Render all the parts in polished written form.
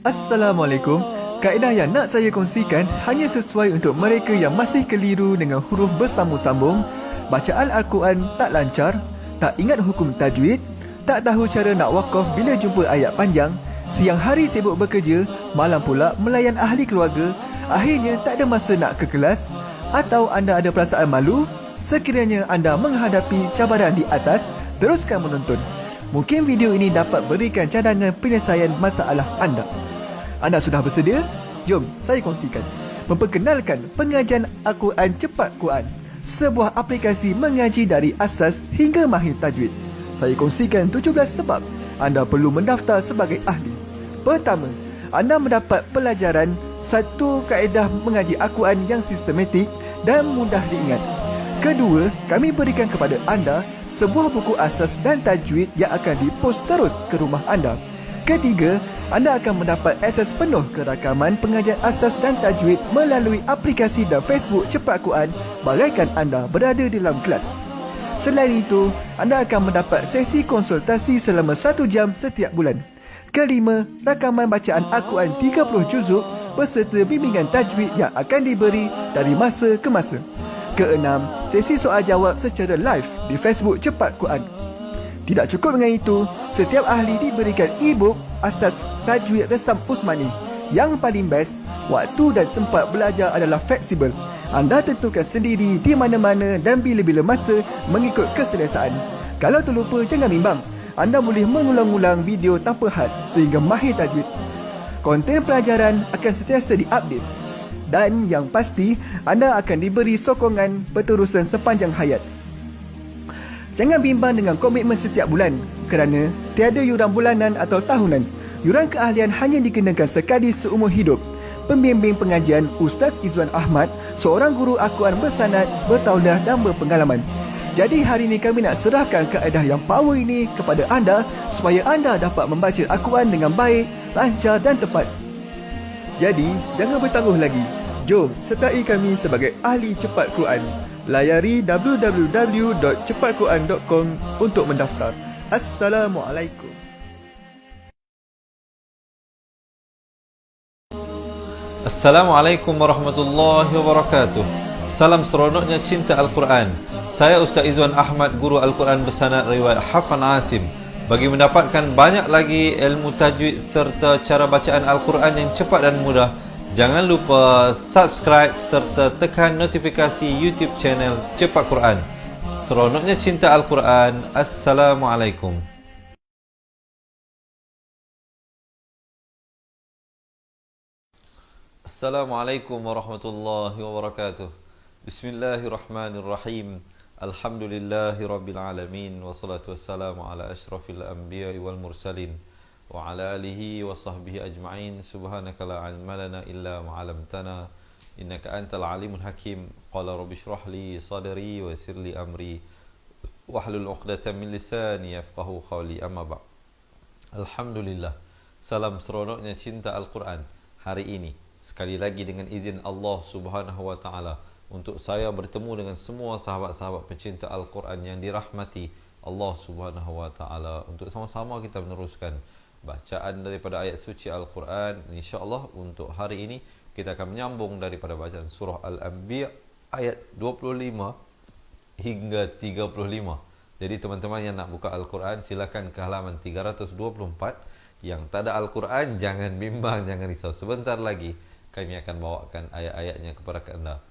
Assalamualaikum. Kaedah yang nak saya kongsikan hanya sesuai untuk mereka yang masih keliru dengan huruf bersambung-sambung, bacaan Al-Quran tak lancar, tak ingat hukum tajwid, tak tahu cara nak wakaf bila jumpa ayat panjang, siang hari sibuk bekerja, malam pula melayan ahli keluarga, akhirnya tak ada masa nak ke kelas, atau anda ada perasaan malu. Sekiranya anda menghadapi cabaran di atas, teruskan menonton. Mungkin video ini dapat berikan cadangan penyelesaian masalah anda. Anda sudah bersedia? Jom saya kongsikan. Memperkenalkan pengajian Al-Quran Cepat Quran, sebuah aplikasi mengaji dari asas hingga mahir tajwid. Saya kongsikan 17 sebab anda perlu mendaftar sebagai ahli. Pertama, anda mendapat pelajaran satu kaedah mengaji Al-Quran yang sistematik dan mudah diingat. Kedua, kami berikan kepada anda sebuah buku asas dan tajwid yang akan dipost terus ke rumah anda. Ketiga, anda akan mendapat akses penuh ke rakaman pengajian asas dan tajwid melalui aplikasi dan Facebook Cepat Quran bagaikan anda berada di dalam kelas. Selain itu, anda akan mendapat sesi konsultasi selama 1 jam setiap bulan. Kelima, rakaman bacaan Al-Quran 30 juzuk beserta bimbingan tajwid yang akan diberi dari masa ke masa. Keenam, sesi soal jawab secara live di Facebook Cepat Quran. Tidak cukup dengan itu, setiap ahli diberikan e-book asas tajwid resam Usmani. Yang paling best, waktu dan tempat belajar adalah fleksibel. Anda tentukan sendiri di mana-mana dan bila-bila masa mengikut keselesaan. Kalau terlupa, jangan bimbang. Anda boleh mengulang-ulang video tanpa had sehingga mahir tajwid. Konten pelajaran akan sentiasa diupdate. Dan yang pasti, anda akan diberi sokongan berterusan sepanjang hayat. Jangan bimbang dengan komitmen setiap bulan kerana tiada yuran bulanan atau tahunan. Yuran keahlian hanya dikenakan sekali seumur hidup. Pembimbing pengajian Ustaz Izwan Ahmad, seorang guru Al-Quran bersanad, bertauliah dan berpengalaman. Jadi hari ini kami nak serahkan kaedah yang power ini kepada anda supaya anda dapat membaca Al-Quran dengan baik, lancar dan tepat. Jadi, jangan bertangguh lagi. Jom sertai kami sebagai ahli cepat Quran. Layari www.cepatquran.com untuk mendaftar. Assalamualaikum. Assalamualaikum warahmatullahi wabarakatuh. Salam seronoknya cinta Al-Quran. Saya Ustaz Izwan Ahmad, guru Al-Quran bersanad riwayat Hafan Asim. Bagi mendapatkan banyak lagi ilmu tajwid serta cara bacaan Al-Quran yang cepat dan mudah, jangan lupa subscribe serta tekan notifikasi YouTube channel Cepat Quran. Seronoknya cinta Al-Quran. Assalamualaikum. Assalamualaikum warahmatullahi wabarakatuh. Bismillahirrahmanirrahim. Alhamdulillahi rabbil alamin. Wassalatu wassalamu ala ashrafil anbiya wal mursalin wa ala alihi wa sahbihi ajma'in. Subhanaka la ilma lana illa ma 'allamtana innaka antal alimul hakim. Qala rabbi shrah li sadri wa yassir li amri wahlul 'uqdatam min lisani yafqahu qawli. Amma ba'd. Alhamdulillah. Salam seronoknya cinta Al-Quran. Hari ini sekali lagi dengan izin Allah Subhanahu wa taala, untuk saya bertemu dengan semua sahabat-sahabat pecinta Al-Quran yang dirahmati Allah Subhanahu wa taala, untuk sama-sama kita meneruskan bacaan daripada ayat suci Al-Quran. InsyaAllah untuk hari ini kita akan menyambung daripada bacaan surah Al-Anbiya ayat 25 hingga 35. Jadi teman-teman yang nak buka Al-Quran, silakan ke halaman 324. Yang tak ada Al-Quran, jangan bimbang, jangan risau. Sebentar lagi kami akan bawakan ayat-ayatnya kepada anda.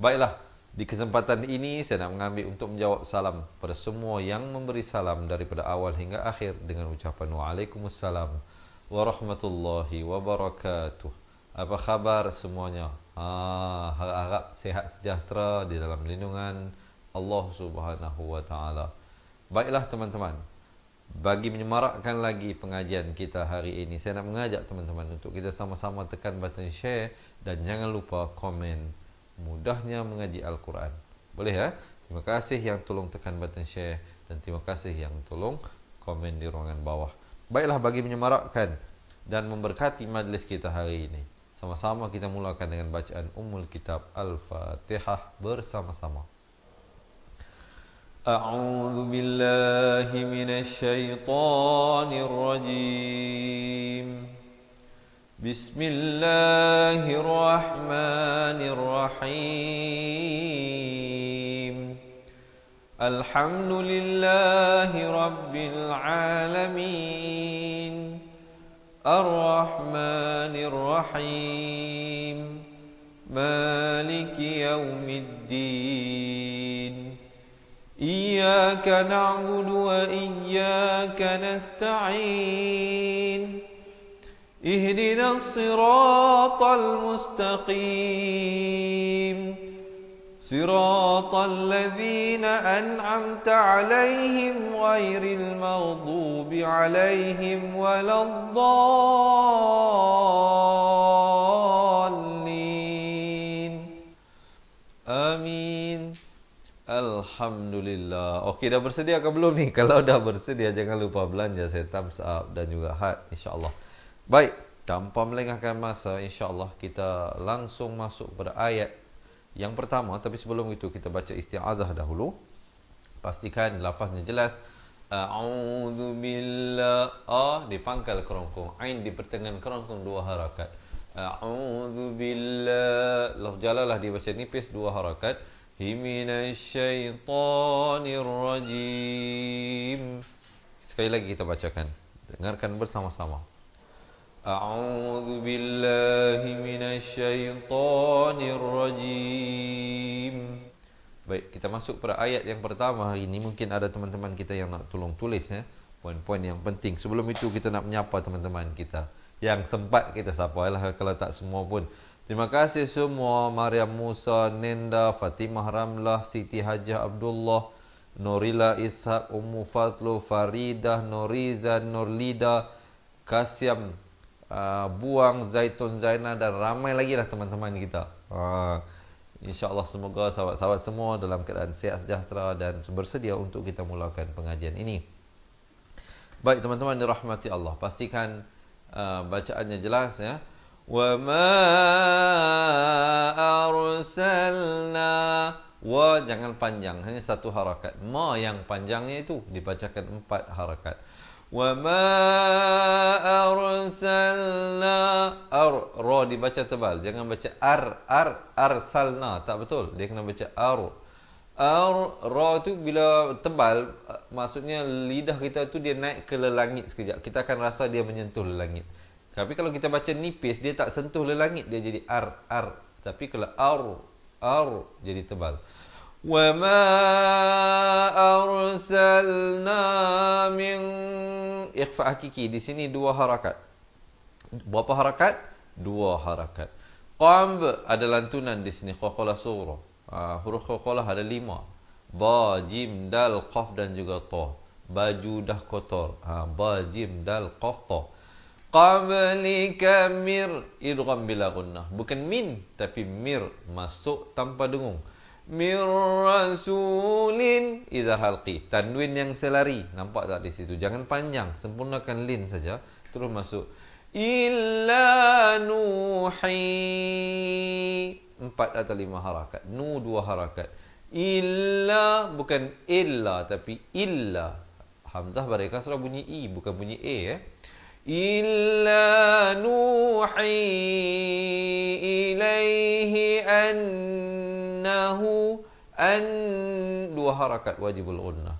Baiklah, di kesempatan ini saya nak mengambil untuk menjawab salam pada semua yang memberi salam daripada awal hingga akhir dengan ucapan Waalaikumsalam warahmatullahi wabarakatuh. Apa khabar semuanya? Harap sehat sejahtera di dalam lindungan Allah Subhanahu wa taala. Baiklah teman-teman, bagi menyemarakkan lagi pengajian kita hari ini, saya nak mengajak teman-teman untuk kita sama-sama tekan button share dan jangan lupa komen. Mudahnya mengaji Al-Quran. Boleh ya? Terima kasih yang tolong tekan button share dan terima kasih yang tolong komen di ruangan bawah. Baiklah, bagi menyemarakkan dan memberkati majlis kita hari ini, sama-sama kita mulakan dengan bacaan Ummul Kitab Al-Fatihah bersama-sama. A'udzu billahi minasy syaithanir rajim. Bismillahirrahmanirrahim. Alhamdulillahi Rabbil Alamin. Ar-Rahmanir Rahim. Maliki Yawmiddin. Iyyaka na'budu wa iyyaka nasta'in. Ihdinas siratal mustaqim. صراط الذين أنعمت عليهم غير المغضوب عليهم ولا الضالين آمين. Alhamdulillah. Okey, dah bersedia ke belum ni? Kalau dah bersedia, jangan lupa belanja saya thumbs up dan juga heart, insyaAllah. Baik, tanpa melengahkan masa, insyaAllah kita langsung masuk pada ayat yang pertama. Tapi sebelum itu kita baca isti'azah dahulu. Pastikan lafaznya jelas. A'udzu billah. A dipangkal kerongkong, ain di pertengahan kerongkong 2 harakat. A'udzu billah. Lafaz jalalah dibaca nipis 2 harakat. Minasyaitonir rajim. Sekali lagi kita bacakan. Dengarkan bersama-sama. A'udzu billahi minasyaitonir rajim. Baik, kita masuk pada ayat yang pertama hari ini. Mungkin ada teman-teman kita yang nak tolong tulis poin-poin yang penting. Sebelum itu kita nak menyapa teman-teman kita yang sempat kita sapa lah, kalau tak semua pun. Terima kasih semua. Mariam Musa, Nenda, Fatimah Ramlah, Siti Hajah Abdullah, Norila Ishak, Ummu Fadlu, Faridah, Norizan, Norlida, Kasyam, Buang, Zaitun, Zainal dan ramai lagi lah teman-teman kita. InsyaAllah semoga sahabat-sahabat semua dalam keadaan sihat sejahtera dan bersedia untuk kita mulakan pengajian ini. Baik teman-teman dirahmati Allah, pastikan bacaannya jelas ya. Wa ma arsalna. Wa jangan panjang, hanya 1 harakat. Ma yang panjangnya itu dibacakan 4 harakat. Wa ma arsalna. Ra dibaca tebal, jangan baca arsalna, tak betul. Dia kena baca ra tu bila tebal, maksudnya lidah kita tu dia naik ke lelangit sekejap. Kita akan rasa dia menyentuh lelangit. Tapi kalau kita baca nipis, dia tak sentuh lelangit, dia jadi Tapi kalau jadi tebal. Wa ma arsalna min. Ikhfa hakiki di sini 2 harakat. Berapa harakat? 2 harakat. Qamb ada lantunan di sini, qalqalah surah. Huruf qalqalah ada 5. Ba, jim, dal, qaf dan juga ta. Baju dah kotor. Ba, jim, dal, qaf, ta. Qablika mir, idgham bila gunnah. Bukan min, tapi mir, masuk tanpa dengung. Mir rasulin idza halqi. Tanwin yang selari, nampak tak di situ? Jangan panjang, sempurnakan lin saja, terus masuk. Illa nuhi. 4 atau 5 harakat. Nu 2 harakat. Illa, bukan illa, tapi illa. Hamzah bari kasrah bunyi i, bukan bunyi e Illa nuhi ilaihi annahu 2 harakat wajibul gunnah.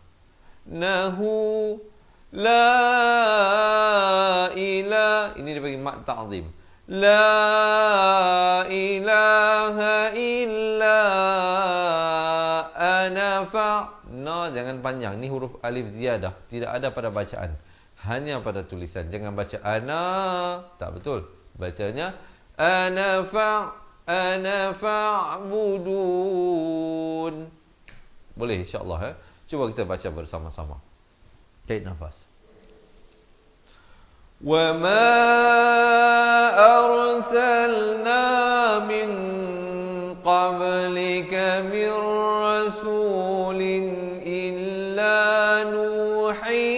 Nahu la ilaha, ini dia bagi mak ta'zim. La ilaha illa ana fa'na. Jangan panjang, ni huruf alif ziyadah, tidak ada pada bacaan, hanya pada tulisan. Jangan baca ana, tak betul. Bacanya ana fa'budun. Boleh insya-Allah Cuba kita baca bersama-sama. Tarik nafas. Wa ma arsalna min qablika min rasulin illa nuhi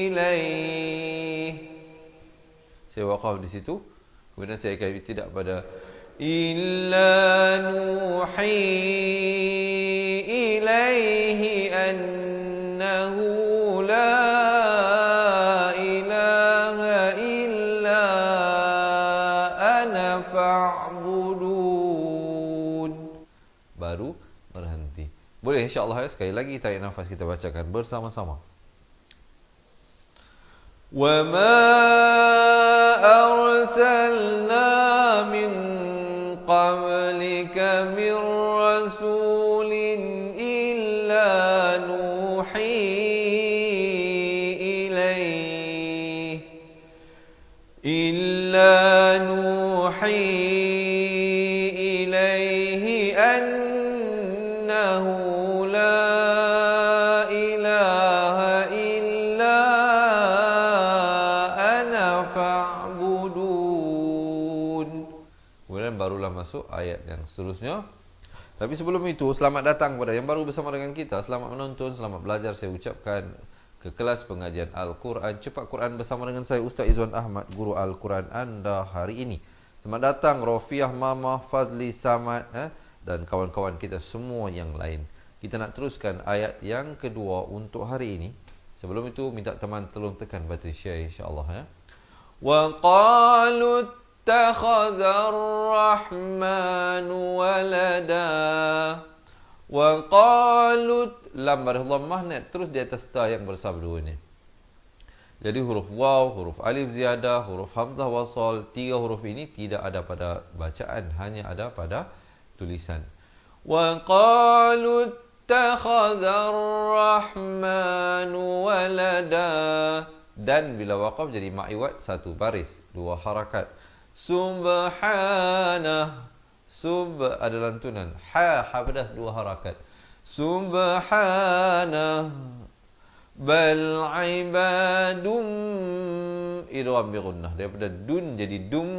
ilaih. Saya waqaf di situ. Kemudian saya akan tidak pada illa nuhi ilaihi annahu la ilaha illa baru berhenti. Boleh insya-Allah ya, sekali lagi tarik nafas kita bacakan bersama-sama. Wa ma arsalna min qablika min rasulin illa nuhi ilaihi annahu la ilaha illa ana fa'budun. Kemudian barulah masuk ayat yang seterusnya. Tapi sebelum itu, selamat datang kepada yang baru bersama dengan kita. Selamat menonton, selamat belajar. Saya ucapkan ke kelas pengajian Al-Quran Cepat Quran bersama dengan saya Ustaz Izwan Ahmad, guru Al-Quran anda hari ini. Selamat datang Rofiah, Mama, Fadli, Samad dan kawan-kawan kita semua yang lain. Kita nak teruskan ayat yang kedua untuk hari ini. Sebelum itu minta teman tolong tekan button share insya-Allah ya. Wa qalu ittakhadha ar-rahmanu walada. Wa qalu, lam baris dhammah net terus di atas ta yang bersabdu ni. Jadi huruf waw, huruf alif ziyadah, huruf hamzah wasal, 3 huruf ini tidak ada pada bacaan, hanya ada pada tulisan. Wa qalu ittakhadha ar-rahmanu walada. Dan bila waqaf jadi ma'iwat 1 baris, 2 harakat. Subhanah. Sub ada lantunan. Ha pedas 2 harakat. Subhanah. Bal ibadum idgham bi gunnah. Daripada dun jadi dum,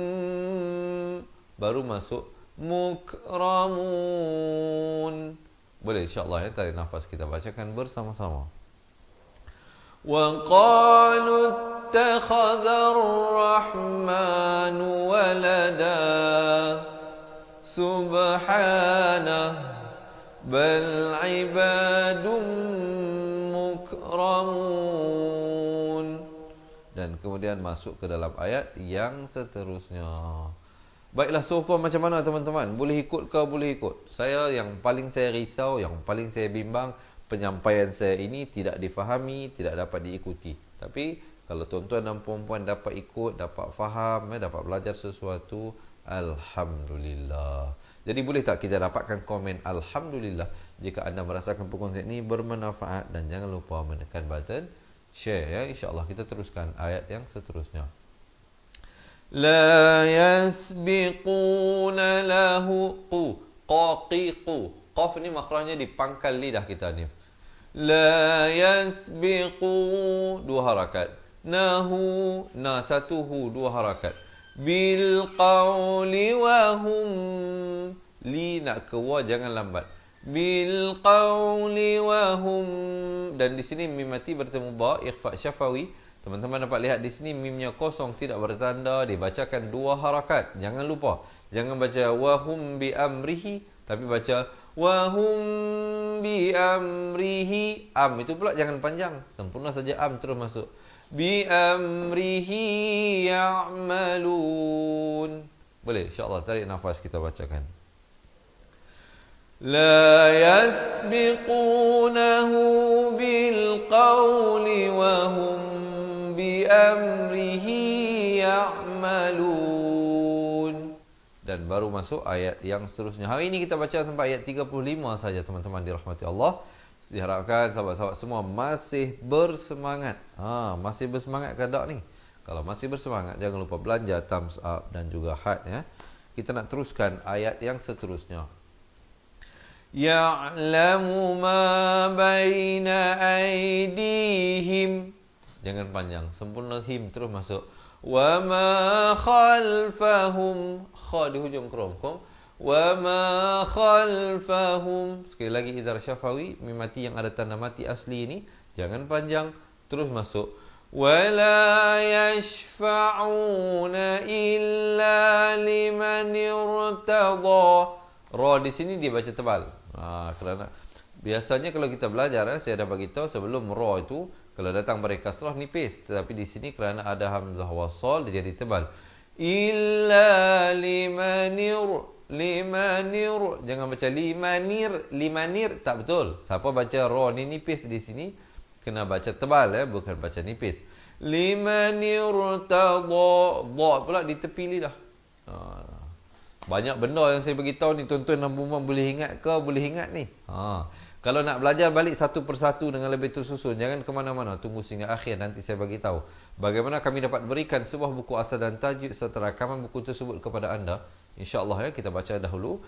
baru masuk mukramun. Boleh insya-Allah ya, tarik nafas kita bacakan bersama-sama. Wa qalu ittakhadha ar-rahmanu walada. Subhanah. Bal ibadum mukramun. Dan kemudian masuk ke dalam ayat yang seterusnya. Baiklah, so far macam mana teman-teman? Boleh ikut ke boleh ikut? Saya yang paling saya risau, yang paling saya bimbang, penyampaian saya ini tidak difahami, tidak dapat diikuti. Tapi kalau tuan-tuan dan puan-puan dapat ikut, dapat faham, dapat belajar sesuatu, alhamdulillah. Jadi boleh tak kita dapatkan komen alhamdulillah jika anda merasakan perkongsian ini bermanfaat, dan jangan lupa menekan button share ya. Insya-Allah kita teruskan ayat yang seterusnya. La yasbiquna lahu qaqiqu. Qaf ni makhrajnya di pangkal lidah kita ni. La yasbiqu 2 harakat. Nahu na 1 hu 2 harakat. Bil qawli wa hum, li nak ke wa jangan lambat. Bil qawli wa hum, dan di sini mim mati bertemu ba, ikhfa syafawi. Teman-teman dapat lihat di sini mimnya kosong, tidak bertanda, dibacakan 2 harakat. Jangan lupa, jangan baca wa hum bi amrihi, tapi baca wa hum bi amrihi. Am itu pula jangan panjang, sempurna saja am terus masuk. Bi amrihi ya'malun. Boleh insya-Allah, tarik nafas kita bacakan. La yasbiqunahu bil qawli wa hum bi amrihi ya'malun. Dan baru masuk ayat yang seterusnya. Hari ini kita baca sampai ayat 35 saja teman-teman dirahmati Allah. Diharapkan sahabat-sahabat semua masih bersemangat. Masih bersemangat ke tak ni? Kalau masih bersemangat, jangan lupa belanja thumbs up dan juga heart ya. Kita nak teruskan ayat yang seterusnya. Ya'lamu ma baina aydihim. Jangan panjang, sempurna him terus masuk. Wa ma khalfahum. Kha di hujung kerom. Wa ma khalfahum. Sekali lagi idhar syafawi, mim mati yang ada tanda mati asli ini, jangan panjang, terus masuk. Wa la yashfa'una illa liman irtada. Ra di sini dia baca tebal. Kerana biasanya kalau kita belajar saya dah bagi tahu sebelum ra itu kalau datang pada kasrah nipis, tetapi di sini kerana ada hamzah wasal dia jadi tebal. illa limanir. Jangan baca limanir, tak betul. Siapa baca ra ni nipis di sini, kena baca tebal bukan baca nipis. Limanir tadha, pula di tepi lidah. Banyak benda yang saya beritahu ni, tuan-tuan dan puan boleh ingat ke? Boleh ingat ni. Kalau nak belajar balik satu persatu dengan lebih tersusun, jangan ke mana-mana, tunggu sehingga akhir, nanti saya bagi tahu bagaimana kami dapat berikan sebuah buku asal dan tajuk serta rakaman buku tersebut kepada anda. InsyaAllah kita baca dahulu.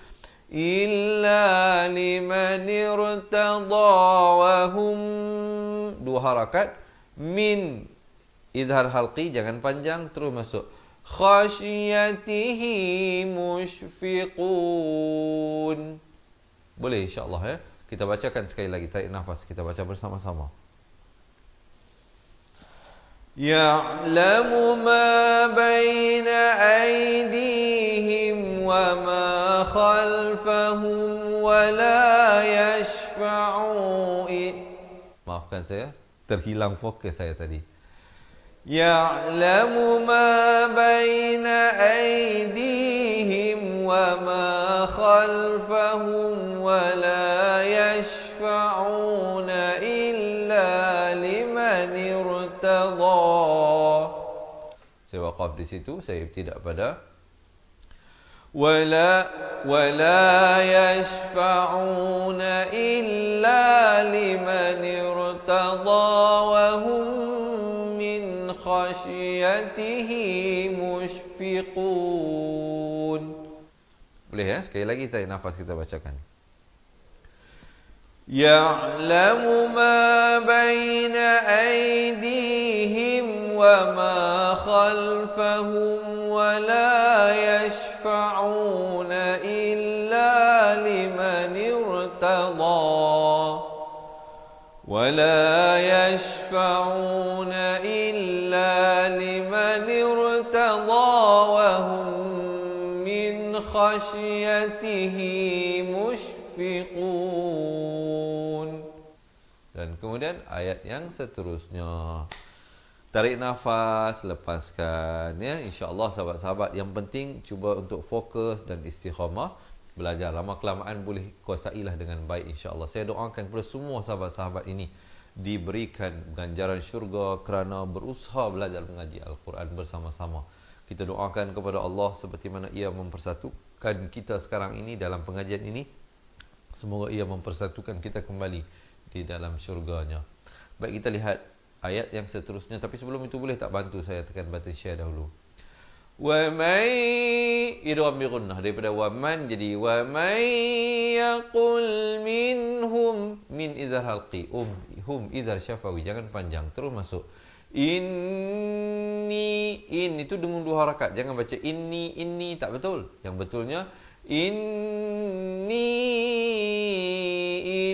Illa liman irtada wa hum, 2 harakat. Min, idhar halqi, jangan panjang, terus masuk. Khasyyatihi mushfiqun. Boleh insyaAllah Kita bacakan sekali lagi, tarik nafas, kita baca bersama-sama. Ya'lamu ma baina aydihim wa ma khalfahum wa la yashfa'u. Maafkan saya, terhilang fokus saya tadi. Ya'lamu ma baina aydihim wa ma khalfahum wa la yashfa'una illa liman irtada. Saya waqaf di situ, saya tidak pada wala yashfa'una illa liman irtada wa hum min khasyyatihi mushfiqun. Boleh sekali lagi tarik nafas, kita bacakan. Ya'lamu ma baina aydihim wa ma khalfahum wa la yashfa'una illa liman irtada. ولا يشفعون إلا لمن ارتضى وهم من خشيته مشفقون. Dan kemudian ayat yang seterusnya. Tarik nafas, lepaskan InsyaAllah sahabat-sahabat, yang penting cuba untuk fokus dan istiqamah belajar. Lama kelamaan boleh kuasailah dengan baik insya-Allah. Saya doakan kepada semua sahabat-sahabat ini diberikan ganjaran syurga kerana berusaha belajar mengaji Al-Quran bersama-sama. Kita doakan kepada Allah seperti mana Ia mempersatukan kita sekarang ini dalam pengajian ini. Semoga Ia mempersatukan kita kembali di dalam syurganya. Baik, kita lihat ayat yang seterusnya. Tapi sebelum itu, boleh tak bantu saya tekan button share dahulu. Wa may, idgham bi gunnah, daripada wa man jadi wa may yaqul minhum, min izhar halqi, hum izhar syafawi, jangan panjang, terus masuk. Inni, in itu dengan 2 harakat, jangan baca inni, tak betul. Yang betulnya inni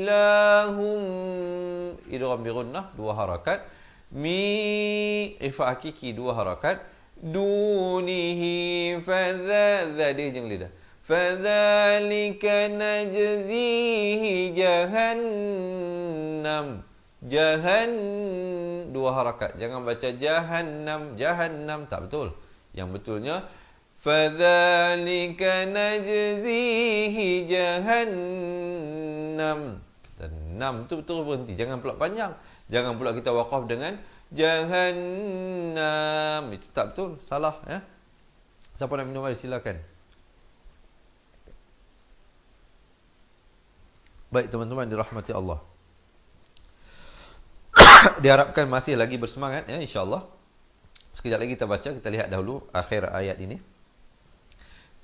ilahum, idgham bi gunnah 2 harakat. Mi, ifa hakiki 2 harakat. Dunihi fadha, dia hujung lidah. Fadzalika najzihi jahannam. 2 harakat, jangan baca jahannam, tak betul. Yang betulnya fadzalika najzihi jahannam. Dan nam tu betul berhenti, jangan pula panjang. Jangan pula kita waqaf dengan Jahannam. Itu tak betul, salah Siapa nak minum air, silakan. Baik teman-teman dirahmati Allah. Diharapkan masih lagi bersemangat insya-Allah. Sekejap lagi kita baca, kita lihat dahulu akhir ayat ini.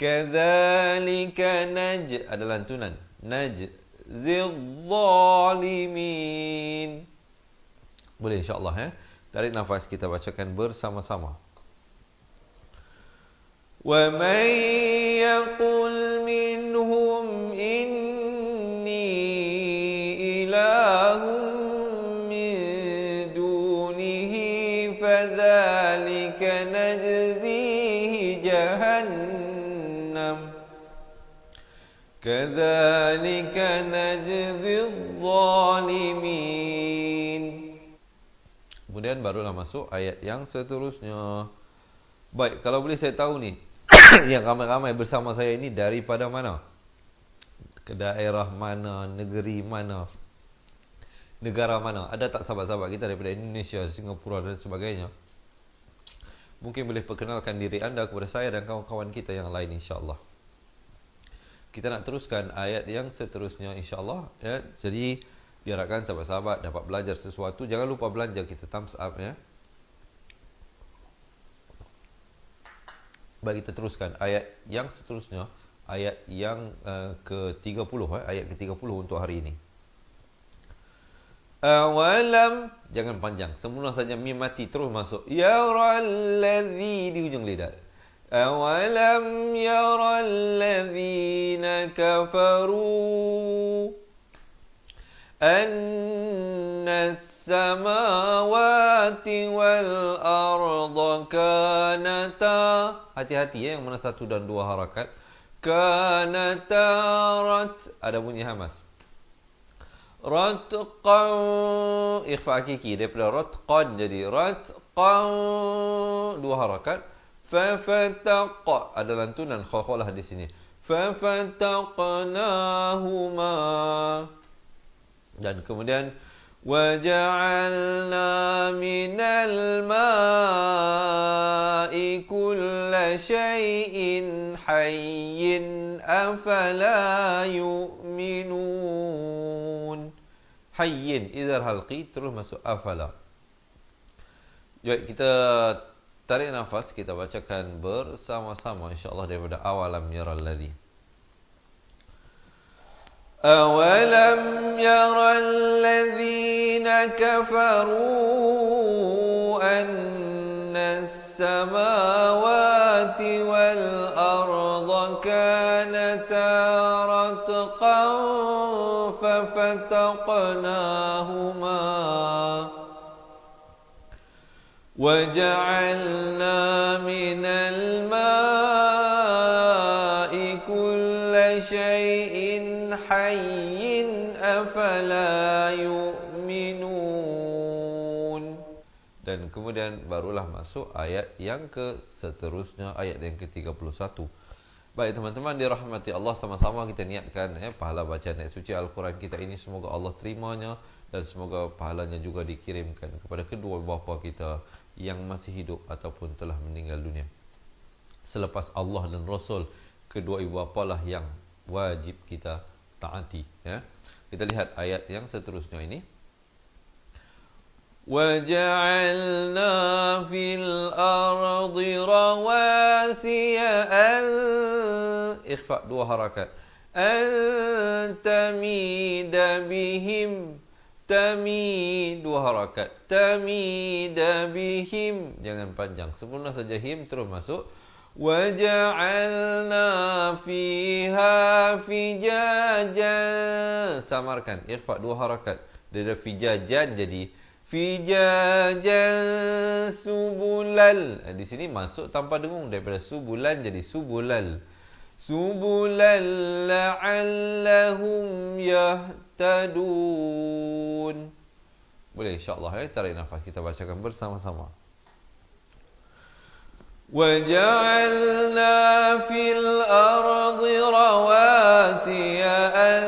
Kadzalika ada lantunan. Zalimin. Boleh insya-Allah Tarik nafas, kita bacakan bersama-sama. Wa may yaqul minhum inni ilahum min dunihi fadzalika najzihi jahannam. Kadzalika najzidz zalimin. Kemudian barulah masuk ayat yang seterusnya. Baik, kalau boleh saya tahu ni, yang ramai-ramai bersama saya ini daripada mana? Ke daerah mana, negeri mana, negara mana? Ada tak sahabat-sahabat kita daripada Indonesia, Singapura dan sebagainya? Mungkin boleh perkenalkan diri anda kepada saya dan kawan-kawan kita yang lain, insya-Allah. Kita nak teruskan ayat yang seterusnya, insya-Allah, ya. Jadi diharapkan sahabat-sahabat dapat belajar sesuatu. Jangan lupa belanja, kita thumbs up, ya. Baik, kita teruskan ayat yang seterusnya, ayat yang ke-30, ayat ke-30 untuk hari ini. Awalam, jangan panjang, semula saja mim mati terus masuk. Yarallazi di hujung lidah. Awalam yarallazina kafaru anna samawati wal arda kanata. Hati-hati yang mana satu dan dua harakat. Kanata ada bunyi hamas. Ratqan, ikhfa hakiki daripada ratqan jadi ratqan, dua harakat. Fafataqa, ada lantunan khawkhalah di sini. Fafataqnahuma, dan kemudian وَجَعَلْنَا مِنَ الْمَاءِ كُلَّ شَيْءٍ حَيٍّ أَفَلَا يُؤْمِنُونَ. Hayyin, izhar halqi, terus masuk afala. Jadi kita tarik nafas, kita bacakan bersama-sama insya-Allah daripada awalam yaralladzi. أَوَلَمْ يَرَ الَّذِينَ كَفَرُوا أَنَّ السَّمَاوَاتِ وَالْأَرْضَ كَانَتَا رَتْقًا فَفَتَقْنَاهُمَا وَجَعَلْنَا مِنَ الْمَاءِ كُلَّ شَيْءٍ حَيٍّ أَفَلَا يُؤْمِنُونَ. Dan kemudian barulah masuk ayat yang seterusnya, ayat yang ke-31. Baik teman-teman dirahmati Allah, sama-sama kita niatkan pahala bacaan ayat suci Al-Quran kita ini, semoga Allah terimanya dan semoga pahalanya juga dikirimkan kepada kedua bapa kita yang masih hidup ataupun telah meninggal dunia. Selepas Allah dan Rasul, kedua ibu bapa lah yang wajib kita taati, ya. Kita lihat ayat yang seterusnya ini. وَجَعَلْنَا فِي الْأَرْضِ رَوَاسِيَ أَن ikhfa dua harakat an tamida bihim, tamid dua harakat, tamida bihim, jangan panjang, sempurna saja him terus masuk. وَجَعَلْنَا فِيهَا فِجَاجًا, samarkan, irfa dua harakat, dari fijajan jadi fijajan subulal. Di sini masuk tanpa dengung, daripada subulan jadi subulal. Subulal la'allahum yahtadun. Boleh insya-Allah, tarik nafas, kita bacakan bersama-sama. وَجَعَلْنَا فِي الْأَرْضِ رَوَاسِيَ أَن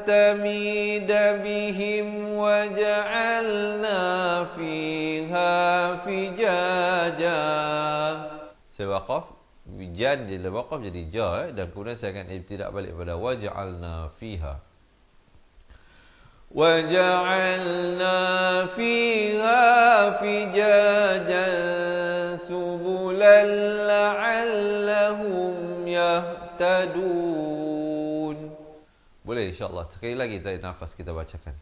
تَمِيدَ بِهِمْ وَجَعَلْنَا فِيهَا فِجَاجًا. Saya waqaf, jan jadi waqaf jadi ja, dan kemudian saya akan ibtidak balik pada waja'alna fiha. وَجَعَلْنَا فِيهَا فِجَاجًا سُبُلًا لَعَلَّهُمْ يَهْتَدُونَ. Boleh insya-Allah. Sekali lagi tarik nafas, kita bacakan.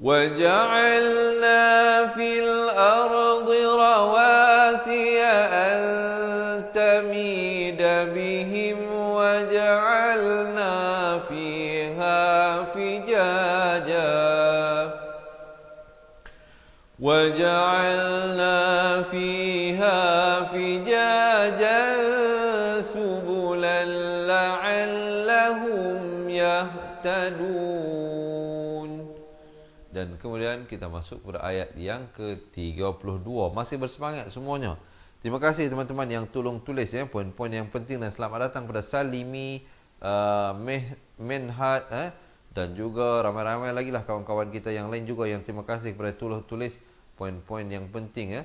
وَجَعَلْنَا فِي الْأَرْضِ رَوَاسِيَ أَن تَمِيدَ بِهِمْ وَجَعَلْنَا فِيهَا فِجَاجًا وَجَعَلْنَا فِيهَا فِجَاجًا سُبُلًا لَعَلَّهُمْ يَهْتَدُونَ. Dan kemudian kita masuk kepada ayat yang ke-32. Masih bersemangat semuanya. Terima kasih teman-teman yang tolong tulis ya poin-poin yang penting, dan selamat datang pada Salimi, Menhat, dan juga ramai-ramai lagi lah kawan-kawan kita yang lain juga yang terima kasih kepada tulis poin-poin yang penting ya.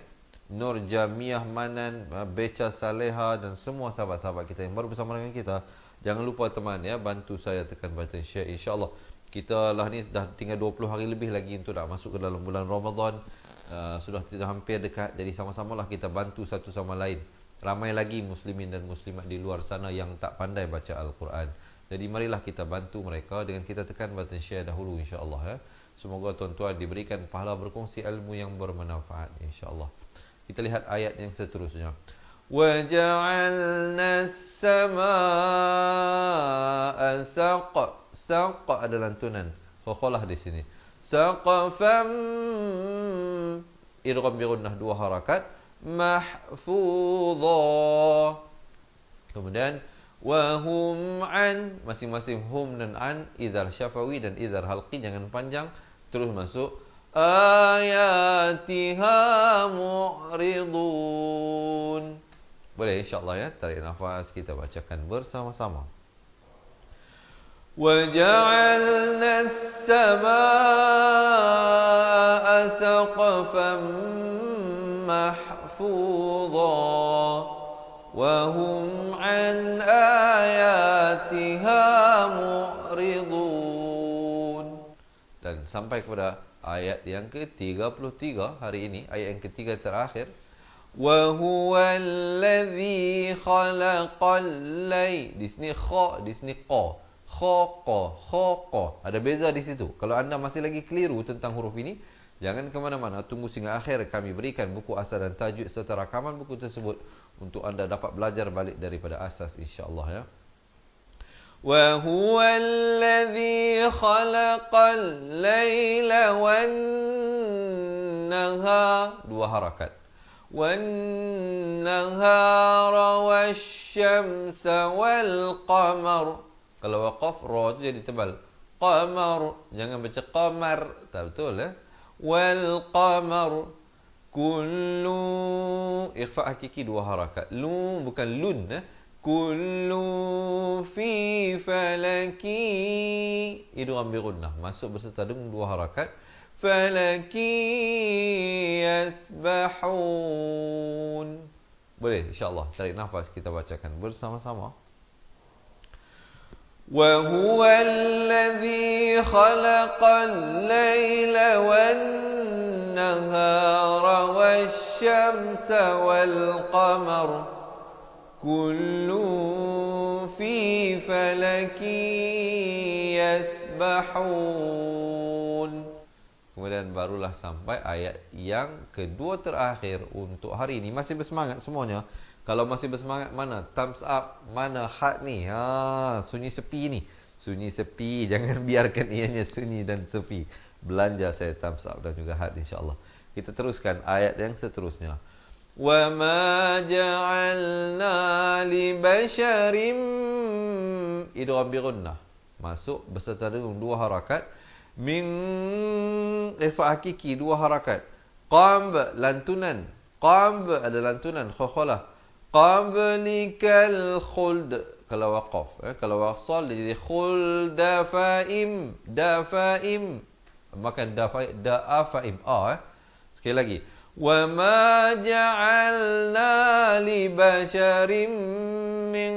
Nur Jamiah Manan, Beca Saleha, dan semua sahabat-sahabat kita yang baru bersama dengan kita. Jangan lupa teman ya, bantu saya tekan button share, insya-Allah. Kita lah ni dah tinggal 20 hari lebih lagi untuk nak masuk ke dalam bulan Ramadan. Sudah hampir dekat. Jadi sama-samalah kita bantu satu sama lain. Ramai lagi muslimin dan muslimat di luar sana yang tak pandai baca Al-Quran. Jadi marilah kita bantu mereka dengan kita tekan button share dahulu, insya-Allah ya. Semoga tuan-tuan diberikan pahala berkongsi ilmu yang bermanfaat, insya-Allah. Kita lihat ayat yang seterusnya. وَجَعَلْنَا السَّمَاءَ Saq ada lantunan. Khokholah di sini. Saqafam, idgham bi gunnah 2 harakat. Mahfudha. Kemudian wahum an, masing-masing hum dan an, idhar syafawi dan idhar halqi, jangan panjang. Terus masuk ayatiha mu'ridun. Boleh insya-Allah ya, tarik nafas, kita bacakan bersama-sama. وَجَعَلْنَا السَّمَاءَ سَقْفًا مَحْفُوظًا وَهُمْ عَنْ آيَاتِهَا مُعْرِضُونَ. Dan sampai kepada ayat yang ke-33 hari ini, ayat yang ketiga terakhir. وَهُوَ الَّذِي خَلَقَ اللَّيْلَ. Di sini kha, di sini qa. Kha. Ada beza di situ. Kalau anda masih lagi keliru tentang huruf ini, jangan ke mana-mana. Tunggu sehingga akhir kami berikan buku asas dan tajwid serta rakaman buku tersebut untuk anda dapat belajar balik daripada asas, insya-Allah ya. Wa huwal ladzi khalaqal laila wan nahar, 2 harakat. Wan nahara wasyamsa wal qamar. Kalau waqaf, ra tu jadi tebal. Qamar, jangan baca qamar. Tak betul ya. Wal qamar kullu, ikhfa hakiki 2 harakat. Lu bukan lun ya. Kullu fi falaki, idgham bi gunnah, masuk berserta dengan 2 harakat. Falaki yasbahun. Boleh insya-Allah, tarik nafas, kita bacakan bersama-sama. وَهُوَ الَّذِي خَلَقَ اللَّيْلَ وَالنَّهَارَ وَالشَّمْسَ وَالْقَمَرَ كُلٌّ فِي فَلَكٍ يَسْبَحُونَ. Kemudian barulah sampai ayat yang kedua terakhir untuk hari ini. Masih bersemangat semuanya? Kalau masih bersemangat, mana thumbs up, mana heart ni? Sunyi sepi ni. Sunyi sepi, jangan biarkan ianya sunyi dan sepi. Belanja saya thumbs up dan juga heart, insya-Allah. Kita teruskan ayat yang seterusnya. Wa ma ja'alna li basharim, idgham bi gunnah, masuk berserta dengan 2 harakat. Min ifa hakiki 2 harakat. Qam, lantunan. Qam ada lantunan, khokholah. Qablikal khuld, kalau waqaf kalau wasal jadi khuld dafaim, makan da'afaim sekali lagi. Wa ma ja'alna li basharim min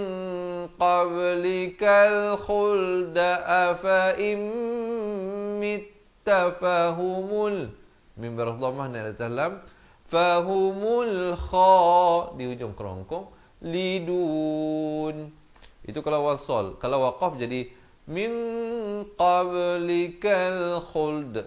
qablikal khuld afaim mittafahumul, min berdhamah ni atas lam. Fahumul kha, di ujung kerongkong, lidun. Itu kalau wasal. Kalau waqaf jadi min qablikal khuld,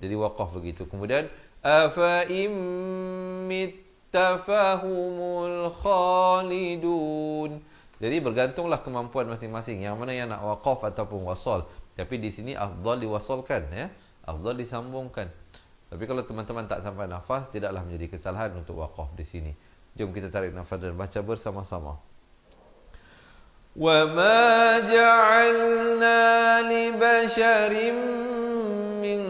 jadi waqaf begitu. Kemudian afa immit-tafahumul khalidun. Jadi bergantunglah kemampuan masing-masing, yang mana yang nak waqaf ataupun wasal. Tapi di sini afdal diwasalkan ya, afdal disambungkan. Tapi kalau teman-teman tak sampai nafas, tidaklah menjadi kesalahan untuk waqaf di sini. Jom kita tarik nafas dan baca bersama-sama. Wa ma ja'alna li basharin min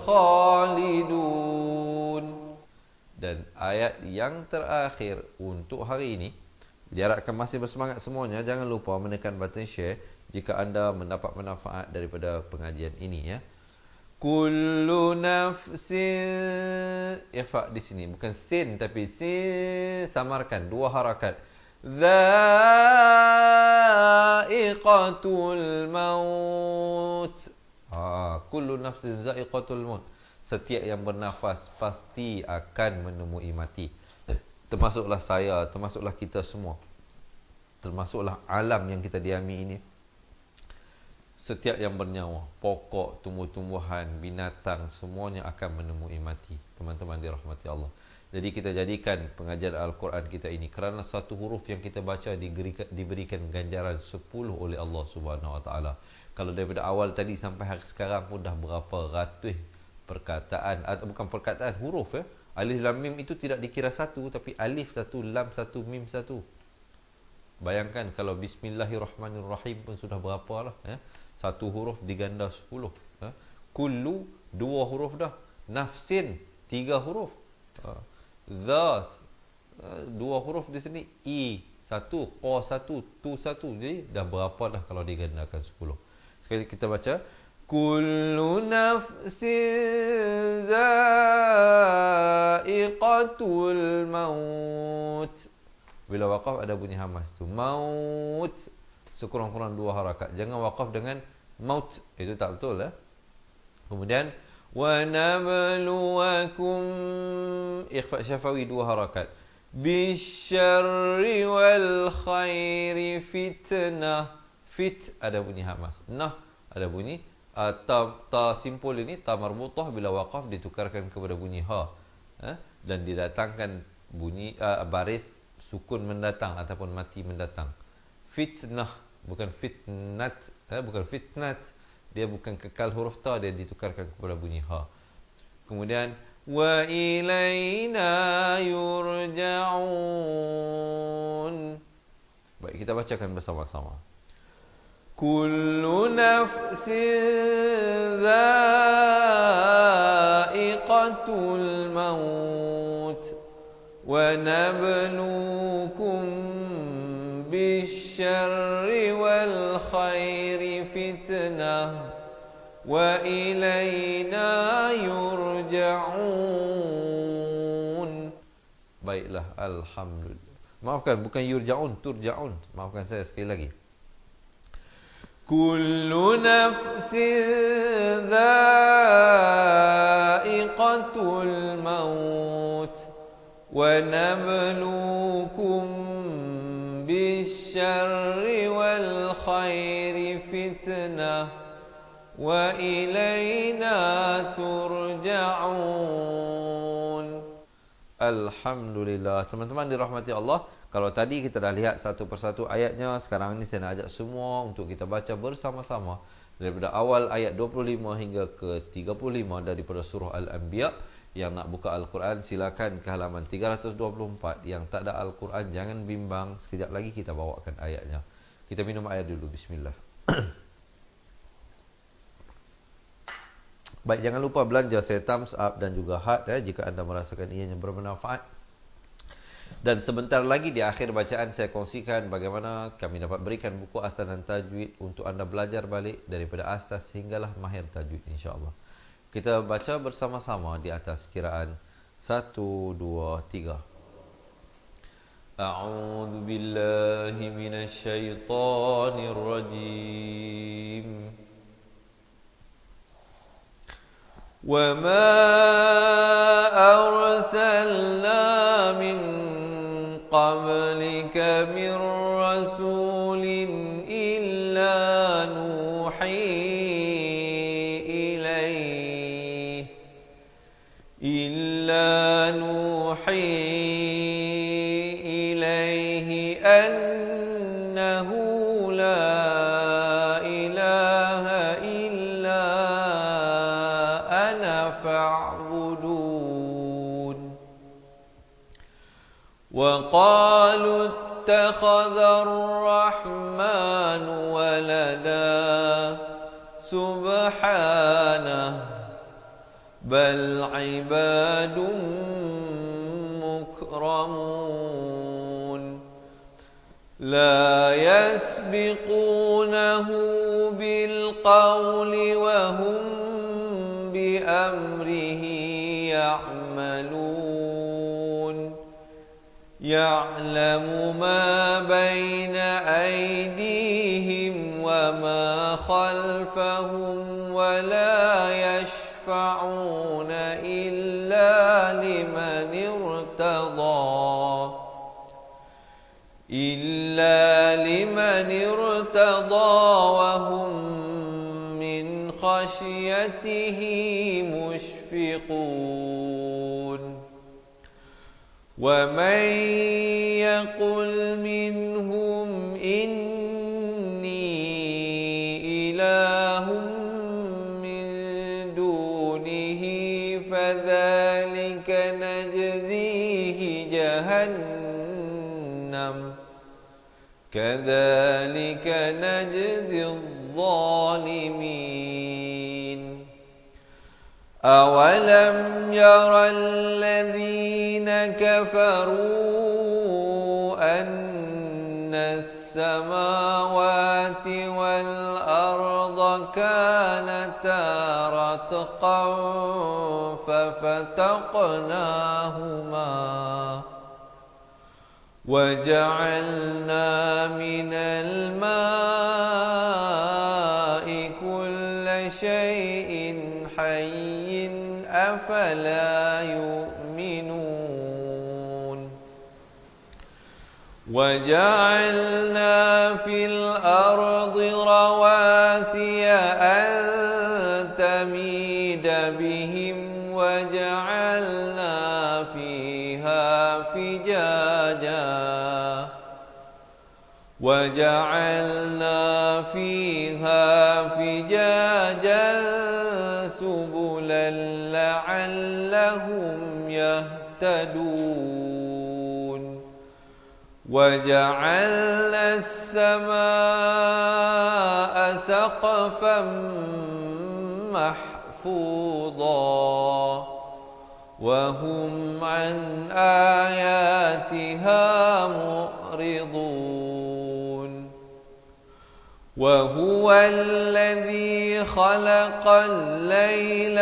khalidun. Dan ayat yang terakhir untuk hari ini, diharapkan masih bersemangat semuanya. Jangan lupa menekan button share jika anda mendapat manfaat daripada pengajian ini, ya. Kullu nafsin, ikhfa di sini bukan sin tapi sin, samarkan dua harakat. Dha'iqatul maut. Kullu nafsin dha'iqatul maut. Setiap yang bernafas pasti akan menemui mati. Termasuklah saya, termasuklah kita semua. Termasuklah alam yang kita diami ini. Setiap yang bernyawa, pokok, tumbuh-tumbuhan, binatang, semuanya akan menemui mati. Teman-teman dirahmati Allah. Jadi kita jadikan pengajian Al-Quran kita ini, kerana satu huruf yang kita baca diberikan ganjaran 10 oleh Allah Subhanahu Wa Taala. Kalau daripada awal tadi sampai hari sekarang pun dah berapa ratus perkataan, atau bukan perkataan, huruf, ya. Alif lam mim itu tidak dikira satu, tapi alif satu, lam satu, mim satu. Bayangkan kalau Bismillahirrahmanirrahim pun sudah berapa lah, ya. Satu huruf diganda 10, ya. Kullu, dua huruf dah. Nafsin, 3 huruf. Dhas, 2 huruf di sini. I, 1, Q 1, Tu 1. Jadi dah berapa dah kalau digandakan 10. Sekali kita baca. Kullu nafsin dha'iqatul maut. Bila waqaf ada bunyi hamas tu. Maut. Sekurang-kurang 2 harakat. Jangan waqaf dengan maut. Itu tak betul, ya. Kemudian wa nabluwakum, ikhfa syafawi 2 harakat. Bisyarri wal khairi fitnah. Fit ada bunyi hamas. Nah ada bunyi ta simpul ini, ta marbutah, bila waqaf ditukarkan kepada bunyi ha, dan didatangkan bunyi baris sukun mendatang ataupun mati mendatang. Fitnah, bukan fitnat, bukan fitnat. Dia bukan kekal huruf ta, dia ditukarkan kepada bunyi ha. Kemudian wa ilaina yurja'un. Baik, kita bacakan bersama-sama. Kullu nafsin dha'iqatul maut wa nabluukum bisyarri wal khairi fitnah wa ilayna yurja'un. Baiklah, alhamdulillah. Maafkan, bukan yurja'un, turja'un. Maafkan saya sekali lagi. Kullu nafsin dha'iqatul maut wa nabluukum bisyarri wal khairi fitnah wa ilayna turja'un. Alhamdulillah. Teman-teman dirahmati Allah, kalau tadi kita dah lihat satu persatu ayatnya, sekarang ini saya nak ajak semua untuk kita baca bersama-sama daripada awal ayat 25 hingga ke 35 daripada surah Al-Anbiya. Yang nak buka Al-Quran, silakan ke halaman 324. Yang tak ada Al-Quran, jangan bimbang, sekejap lagi kita bawakan ayatnya. Kita minum air dulu, bismillah. Baik, jangan lupa belanja saya thumbs up dan juga heart, jika anda merasakan ianya bermanfaat. Dan sebentar lagi di akhir bacaan saya kongsikan bagaimana kami dapat berikan buku asas dan tajwid untuk anda belajar balik daripada asas hinggalah mahir tajwid, insya-Allah. Kita baca bersama-sama di atas kiraan 1 2 3. A'udzu billahi minasy syaithanir rajim. وَمَا أَرْسَلْنَا مِنْ قَبْلِكَ مِنْ رَسُولٍ إِلَّا نُوحِي إِلَيْهِ أَنَّهُ لَا إِلَهَ إِلَّا أَنَا فَاعْبُدُونِ وَقَالُوا اتَّخَذَ الرَّحْمَنُ وَلَدًا سُبْحَانَهُ بل عباد مكرمون لا يسبقونه بالقول وهم بأمره يعملون يعلم ما بين أيديهم وما خلفهم ولا يشفعون إلا لمن ارتضى وهم من خشيته مشفقون ومن يقل منهم إني إله من دونه فذلك نجزيه جهنم كذلك نجزي الظالمين أولم ير الذين كفروا أن السماوات والأرض كانتا رتقا ففتقناهما وجعلنا من الماء كل شيء حي أفلا يؤمنون وجعلنا في الأرض رواسي أن تميد بهم وجعلنا فيها فجاجا سبلا لعلهم يهتدون وجعلنا السماء سقفا محفوظا وهم عن آياتها معرضون وهو الذي خلق الليل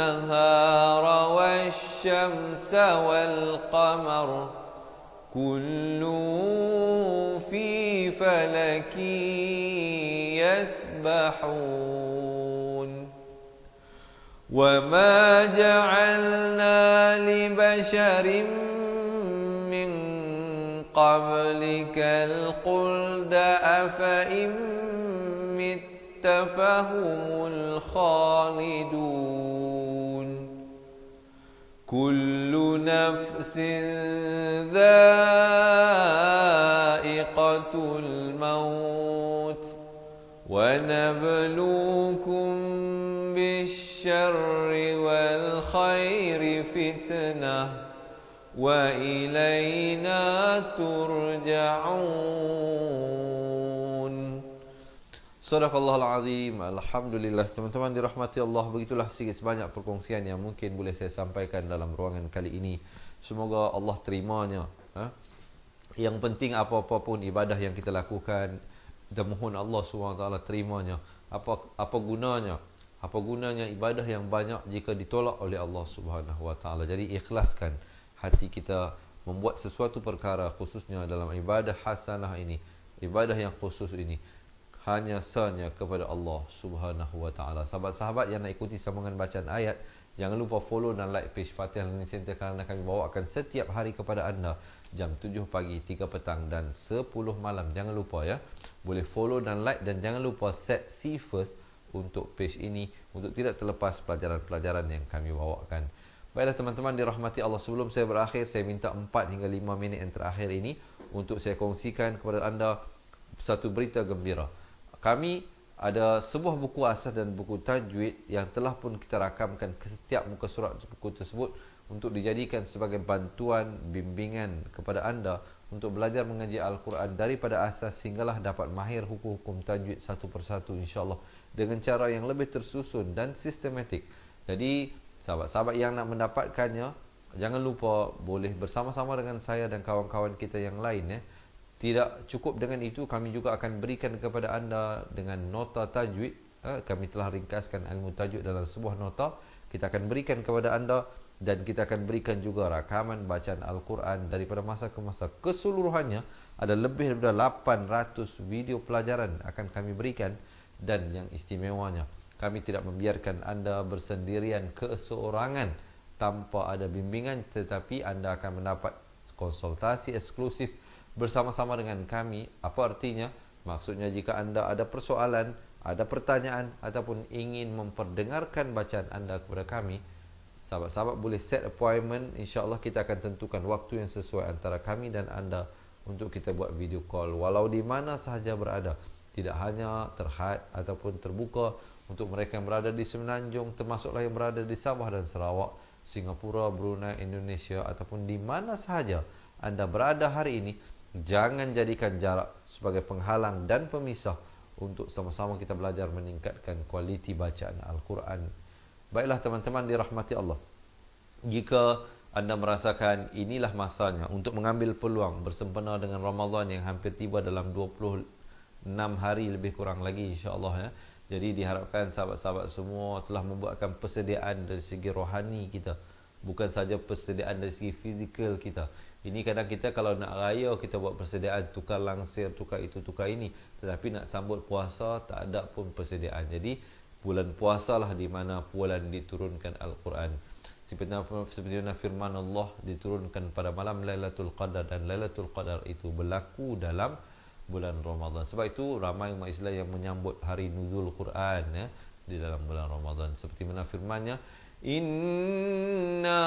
والنهار والشمس والقمر كل في فلك يسبحون وما جعلنا لبشر من قبلك الخلد أفإن مت فهم الخالدون كل نفس ذائقة الموت ونبلوكم بالشر والخير فتنة وإلينا ترجعون. Sadaqallahul Azim. Alhamdulillah. Teman-teman dirahmati Allah, begitulah sedikit sebanyak perkongsian yang mungkin boleh saya sampaikan dalam ruangan kali ini. Semoga Allah terimanya. Yang penting apa-apa pun ibadah yang kita lakukan, kita mohon Allah SWT terimanya. Apa gunanya? Apa gunanya ibadah yang banyak jika ditolak oleh Allah SWT? Jadi ikhlaskan hati kita membuat sesuatu perkara, khususnya dalam ibadah hasanah ini, ibadah yang khusus ini, hanya sanya kepada Allah Subhanahu wa taala. Sahabat-sahabat yang nak ikuti sambungan bacaan ayat, jangan lupa follow dan like page Fatihah Learning Center kerana kami bawakan setiap hari kepada anda jam 7 pagi, 3 petang dan 10 malam. Jangan lupa ya. Boleh follow dan like dan jangan lupa set see first untuk page ini untuk tidak terlepas pelajaran-pelajaran yang kami bawakan. Baiklah teman-teman dirahmati Allah, sebelum saya berakhir, saya minta 4 hingga 5 minit yang terakhir ini untuk saya kongsikan kepada anda satu berita gembira. Kami ada sebuah buku asas dan buku tajwid yang telah pun kita rakamkan ke setiap muka surat buku tersebut untuk dijadikan sebagai bantuan bimbingan kepada anda untuk belajar mengaji Al-Quran daripada asas sehinggalah dapat mahir hukum-hukum tajwid satu persatu insya-Allah dengan cara yang lebih tersusun dan sistematik. Jadi sahabat-sahabat yang nak mendapatkannya, jangan lupa boleh bersama-sama dengan saya dan kawan-kawan kita yang lain. Tidak cukup dengan itu, kami juga akan berikan kepada anda dengan nota tajwid. Kami telah ringkaskan ilmu tajwid dalam sebuah nota. Kita akan berikan kepada anda, dan kita akan berikan juga rakaman bacaan Al-Quran daripada masa ke masa. Keseluruhannya ada lebih daripada 800 video pelajaran akan kami berikan. Dan yang istimewanya, kami tidak membiarkan anda bersendirian keseorangan tanpa ada bimbingan, tetapi anda akan mendapat konsultasi eksklusif bersama-sama dengan kami. Apa artinya? Maksudnya jika anda ada persoalan, ada pertanyaan ataupun ingin memperdengarkan bacaan anda kepada kami, sahabat-sahabat boleh set appointment. InsyaAllah kita akan tentukan waktu yang sesuai antara kami dan anda untuk kita buat video call walau di mana sahaja berada. Tidak hanya terhad ataupun terbuka untuk mereka yang berada di Semenanjung, termasuklah yang berada di Sabah dan Sarawak, Singapura, Brunei, Indonesia, ataupun di mana sahaja anda berada hari ini. Jangan jadikan jarak sebagai penghalang dan pemisah untuk sama-sama kita belajar meningkatkan kualiti bacaan Al-Quran. Baiklah teman-teman dirahmati Allah, jika anda merasakan inilah masanya untuk mengambil peluang bersempena dengan Ramadan yang hampir tiba dalam 26 hari lebih kurang lagi, insya-Allah. Jadi diharapkan sahabat-sahabat semua telah membuatkan persediaan dari segi rohani kita, bukan saja persediaan dari segi fizikal kita. Ini kadang kita kalau nak raya, kita buat persediaan, tukar langsir, tukar itu, tukar ini. Tetapi nak sambut puasa, tak ada pun persediaan. Jadi bulan puasa lah di mana bulan diturunkan Al-Quran. Seperti mana firman Allah, diturunkan pada malam Lailatul Qadar, dan Lailatul Qadar itu berlaku dalam bulan Ramadan. Sebab itu ramai umat Islam yang menyambut hari nuzul Quran di dalam bulan Ramadan. Seperti mana firman-Nya, Inna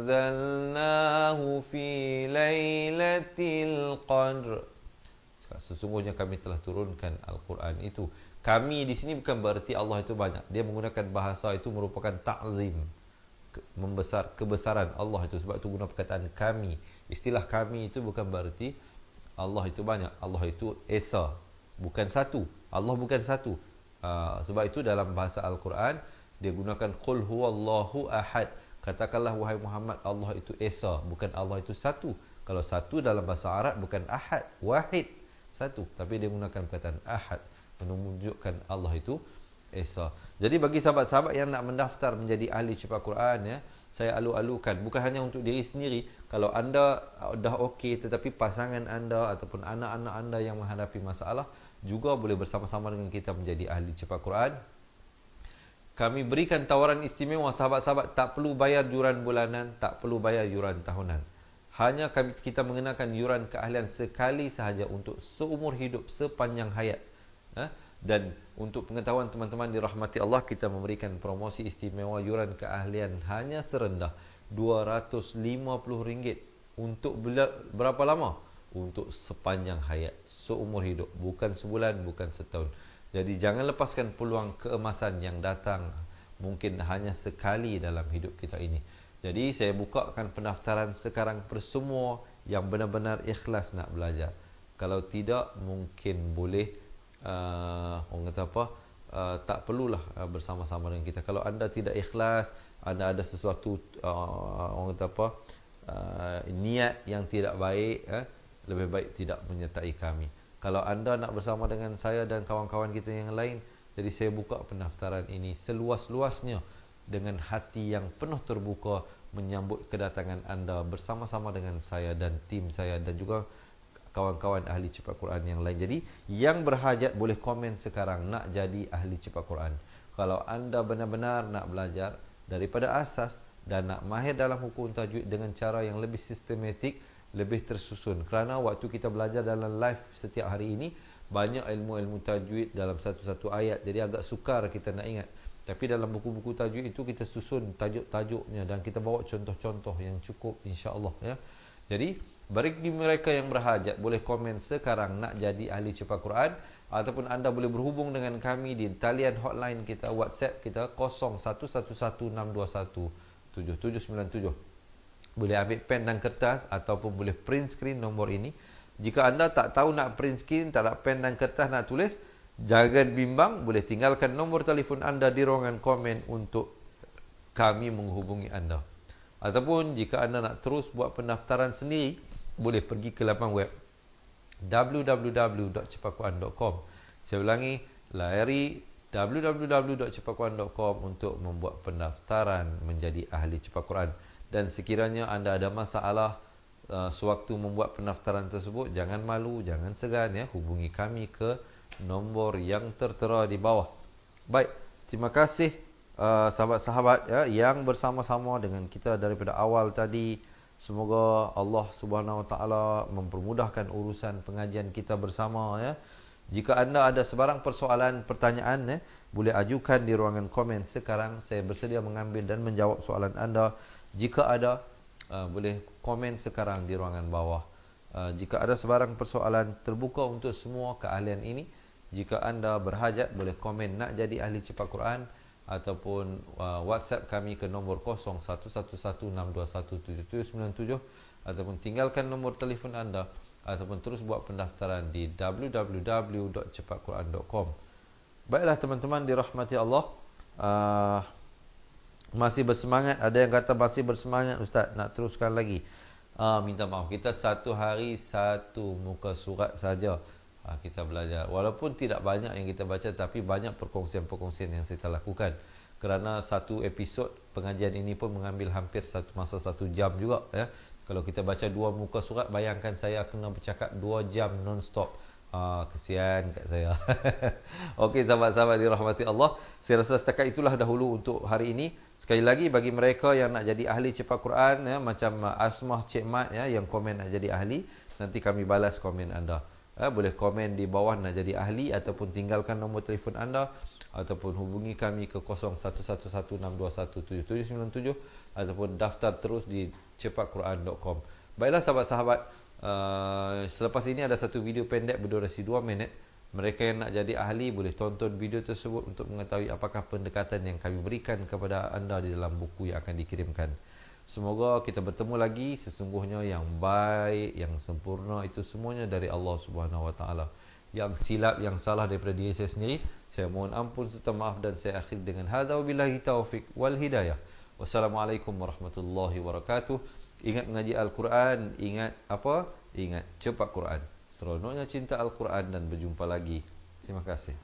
anzalnahu fi Lailatul Qadr. Sesungguhnya kami telah turunkan Al-Quran itu. Kami di sini bukan berarti Allah itu banyak. Dia menggunakan bahasa itu merupakan ta'zim, membesar, kebesaran Allah itu. Sebab itu guna perkataan kami. Istilah kami itu bukan berarti Allah itu banyak. Allah itu Esa, bukan satu. Allah bukan satu. Sebab itu dalam bahasa Al-Quran dia gunakan Qul huwallahu ahad. Katakanlah wahai Muhammad, Allah itu Esa, bukan Allah itu satu. Kalau satu dalam bahasa Arab bukan ahad, wahid, satu. Tapi dia gunakan perkataan ahad, menunjukkan Allah itu Esa. Jadi bagi sahabat-sahabat yang nak mendaftar menjadi ahli cepat Quran, saya alu-alukan, bukan hanya untuk diri sendiri. Kalau anda dah okey tetapi pasangan anda ataupun anak-anak anda yang menghadapi masalah, juga boleh bersama-sama dengan kita menjadi ahli cepat Quran. Kami berikan tawaran istimewa, sahabat-sahabat tak perlu bayar yuran bulanan, tak perlu bayar yuran tahunan. Hanya kita mengenakan yuran keahlian sekali sahaja untuk seumur hidup, sepanjang hayat. Dan untuk pengetahuan teman-teman dirahmati Allah, kita memberikan promosi istimewa yuran keahlian hanya serendah RM250. Untuk berapa lama? Untuk sepanjang hayat, seumur hidup, bukan sebulan, bukan setahun. Jadi jangan lepaskan peluang keemasan yang datang mungkin hanya sekali dalam hidup kita ini. Jadi saya bukakan pendaftaran sekarang per semua yang benar-benar ikhlas nak belajar. Kalau tidak, mungkin boleh orang kata apa, tak perlulah bersama-sama dengan kita. Kalau anda tidak ikhlas, anda ada sesuatu orang kata apa, niat yang tidak baik, lebih baik tidak menyertai kami. Kalau anda nak bersama dengan saya dan kawan-kawan kita yang lain, jadi saya buka pendaftaran ini seluas-luasnya dengan hati yang penuh terbuka menyambut kedatangan anda bersama-sama dengan saya dan tim saya dan juga kawan-kawan ahli cepat Quran yang lain. Jadi yang berhajat boleh komen sekarang nak jadi ahli cepat Quran. Kalau anda benar-benar nak belajar daripada asas dan nak mahir dalam hukum tajwid dengan cara yang lebih sistematik, lebih tersusun. Kerana waktu kita belajar dalam live setiap hari ini, banyak ilmu-ilmu tajwid dalam satu-satu ayat. Jadi agak sukar kita nak ingat. Tapi dalam buku-buku tajwid itu kita susun tajuk-tajuknya dan kita bawa contoh-contoh yang cukup, insya-Allah ya. Jadi bagi mereka yang berhajat boleh komen sekarang nak jadi ahli cepat Quran, ataupun anda boleh berhubung dengan kami di talian hotline kita, WhatsApp kita 0111621797. Boleh ambil pen dan kertas ataupun boleh print screen nombor ini. Jika anda tak tahu nak print screen, tak ada pen dan kertas nak tulis, Jangan bimbang, boleh tinggalkan nombor telefon anda di ruangan komen untuk kami menghubungi anda. Ataupun jika anda nak terus buat pendaftaran sendiri, boleh pergi ke laman web www.cepatquran.com. Saya ulangi, layari www.cepatquran.com untuk membuat pendaftaran menjadi ahli Cepat Quran. Dan sekiranya anda ada masalah sewaktu membuat pendaftaran tersebut, jangan malu, jangan segan ya, hubungi kami ke nombor yang tertera di bawah. Baik, terima kasih sahabat-sahabat ya, yang bersama-sama dengan kita daripada awal tadi. Semoga Allah Subhanahu Wa Taala mempermudahkan urusan pengajian kita bersama ya. Jika anda ada sebarang persoalan, pertanyaan boleh ajukan di ruangan komen sekarang. Saya bersedia mengambil dan menjawab soalan anda. Jika ada, boleh komen sekarang di ruangan bawah. Jika ada sebarang persoalan, terbuka untuk semua keahlian ini. Jika anda berhajat, boleh komen nak jadi ahli Cepat Quran, ataupun WhatsApp kami ke nombor 0111621797, ataupun tinggalkan nombor telefon anda, ataupun terus buat pendaftaran di www.cepatquran.com. Baiklah teman-teman dirahmati Allah, masih bersemangat. Ada yang kata masih bersemangat Ustaz, nak teruskan lagi. Minta maaf, kita satu hari satu muka surat saja kita belajar. Walaupun tidak banyak yang kita baca, tapi banyak perkongsian-perkongsian yang saya lakukan. Kerana satu episod pengajian ini pun mengambil hampir masa 1 jam juga ya. Kalau kita baca 2 muka surat, bayangkan saya kena bercakap 2 jam non-stop. Kesian kat saya. Okey sahabat-sahabat dirahmati Allah, saya rasa setakat itulah dahulu untuk hari ini. Sekali lagi, bagi mereka yang nak jadi ahli Cepat Quran ya, macam Asmah Cik Mat ya, yang komen nak jadi ahli, nanti kami balas komen anda. Boleh komen di bawah nak jadi ahli, ataupun tinggalkan nombor telefon anda, ataupun hubungi kami ke 0111621797, ataupun daftar terus di cepatquran.com. Baiklah sahabat-sahabat, selepas ini ada satu video pendek berdurasi 2 minit. Mereka yang nak jadi ahli boleh tonton video tersebut untuk mengetahui apakah pendekatan yang kami berikan kepada anda di dalam buku yang akan dikirimkan. Semoga kita bertemu lagi. Sesungguhnya yang baik, yang sempurna itu semuanya dari Allah Subhanahu Wa Taala. Yang silap, yang salah daripada diri saya sendiri, saya mohon ampun serta maaf, dan saya akhir dengan hadza wabillahi taufik wal hidayah. Wassalamualaikum warahmatullahi wabarakatuh. Ingat mengaji Al-Quran, ingat apa? Ingat Cepat Quran. Seronoknya cinta Al-Quran, dan berjumpa lagi. Terima kasih.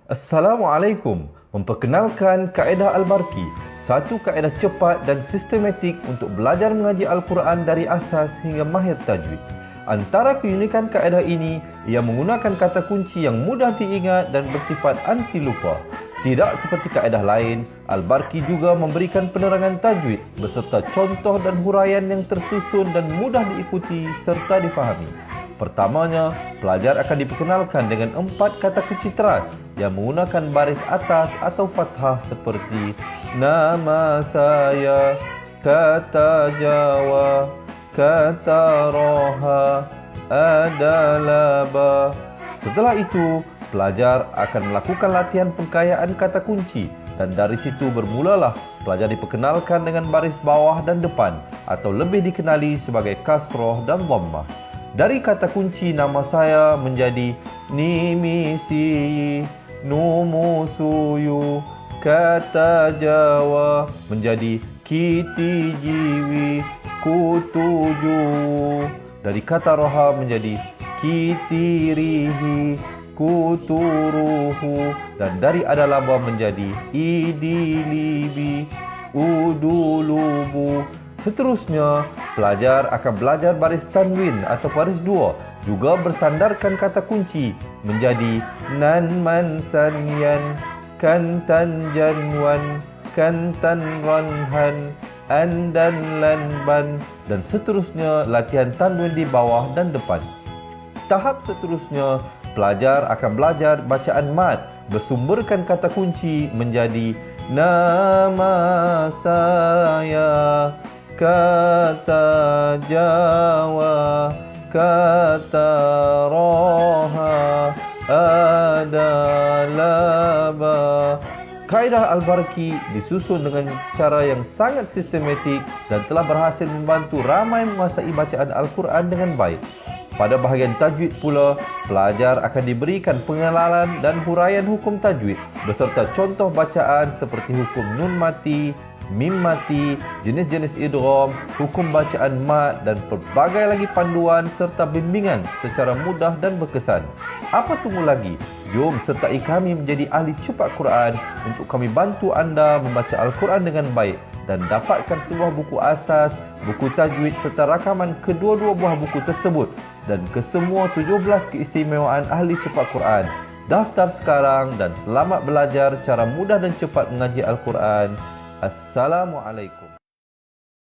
Assalamualaikum. Memperkenalkan kaedah Al-Barki, satu kaedah cepat dan sistematik untuk belajar mengaji Al-Quran dari asas hingga mahir tajwid. Antara keunikan kaedah ini, ia menggunakan kata kunci yang mudah diingat dan bersifat anti lupa. Tidak seperti kaedah lain, Al-Barki juga memberikan penerangan tajwid beserta contoh dan huraian yang tersusun dan mudah diikuti serta difahami. Pertamanya, pelajar akan diperkenalkan dengan 4 kata kunci teras yang menggunakan baris atas atau fathah seperti nama saya, kata Jawa, kata Roha, adalah ba. Setelah itu, pelajar akan melakukan latihan pengkayaan kata kunci, dan dari situ bermulalah pelajar diperkenalkan dengan baris bawah dan depan, atau lebih dikenali sebagai kasroh dan dhammah. Dari kata kunci nama saya menjadi nimisi, numusuyu, kata Jawa menjadi kiti jiwi, kutuju. Dari kata roha menjadi kitirihi, kuturuhu. Dan dari adalaba menjadi idilibi, udulubu. Seterusnya, pelajar akan belajar baris tanwin atau baris 2, juga bersandarkan kata kunci menjadi nan man sanyan, kantan janwan, kantan ranhan, andan lanban, dan seterusnya latihan tanwin di bawah dan depan. Tahap seterusnya, pelajar akan belajar bacaan mad bersumberkan kata kunci menjadi nama saya, kata Jawa, kata Roha, adalah ba. Kaedah Al-Barki disusun dengan cara yang sangat sistematik dan telah berhasil membantu ramai menguasai bacaan Al-Quran dengan baik. Pada bahagian tajwid pula, pelajar akan diberikan pengenalan dan huraian hukum tajwid beserta contoh bacaan seperti hukum nun mati, mim mati, jenis-jenis idgham, hukum bacaan mat dan pelbagai lagi panduan serta bimbingan secara mudah dan berkesan. Apa tunggu lagi? Jom sertai kami menjadi ahli cepat Quran untuk kami bantu anda membaca Al-Quran dengan baik dan dapatkan sebuah buku asas, buku tajwid serta rakaman kedua-dua buah buku tersebut dan kesemua 17 keistimewaan ahli cepat Quran. Daftar sekarang dan selamat belajar cara mudah dan cepat mengaji Al-Quran. Assalamualaikum.